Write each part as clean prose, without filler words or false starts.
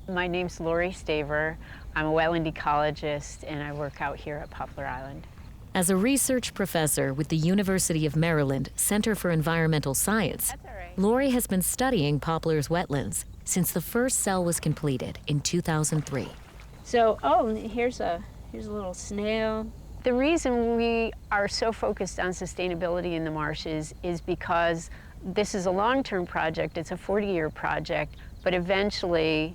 My name's Lorie Staver. I'm a wetland ecologist and I work out here at Poplar Island. As a research professor with the University of Maryland Center for Environmental Science, Lorie has been studying Poplar's wetlands since the first cell was completed in 2003. So, here's a little snail. The reason we are so focused on sustainability in the marshes is because this is a long-term project. It's a 40-year project, but eventually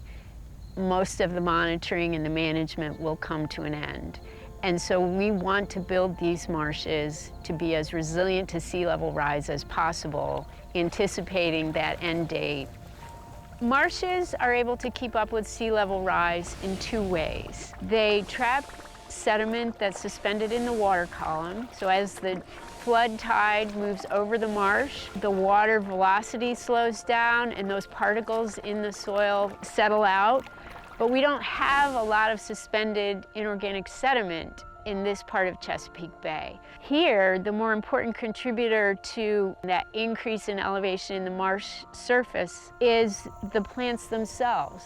most of the monitoring and the management will come to an end. And so we want to build these marshes to be as resilient to sea level rise as possible, anticipating that end date. Marshes are able to keep up with sea level rise in two ways. They trap sediment that's suspended in the water column. So as the flood tide moves over the marsh, the water velocity slows down and those particles in the soil settle out. But we don't have a lot of suspended inorganic sediment in this part of Chesapeake Bay. Here, the more important contributor to that increase in elevation in the marsh surface is the plants themselves.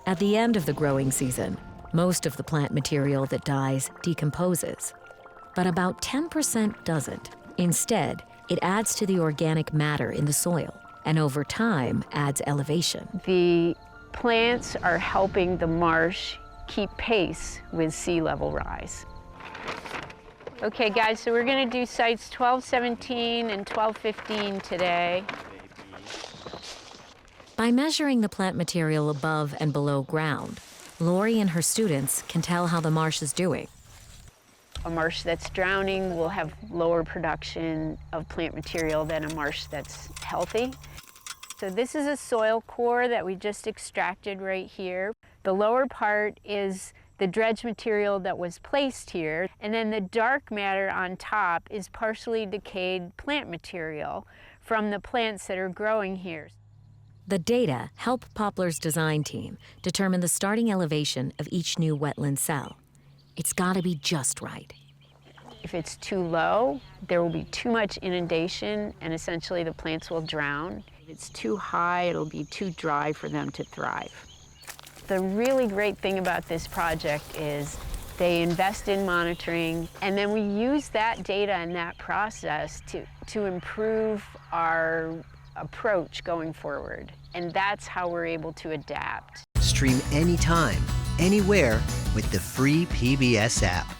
At the end of the growing season, most of the plant material that dies decomposes, but about 10% doesn't. Instead, it adds to the organic matter in the soil, and over time adds elevation. The plants are helping the marsh keep pace with sea level rise. Okay guys, so we're gonna do sites 1217 and 1215 today. By measuring the plant material above and below ground, Lorie and her students can tell how the marsh is doing. A marsh that's drowning will have lower production of plant material than a marsh that's healthy. So this is a soil core that we just extracted right here. The lower part is the dredge material that was placed here, and then the dark matter on top is partially decayed plant material from the plants that are growing here. The data help Poplar's design team determine the starting elevation of each new wetland cell. It's got to be just right. If it's too low, there will be too much inundation and essentially the plants will drown. If it's too high, it'll be too dry for them to thrive. The really great thing about this project is they invest in monitoring, and then we use that data and that process to improve our approach going forward. And that's how we're able to adapt. Stream anytime, anywhere with the free PBS app.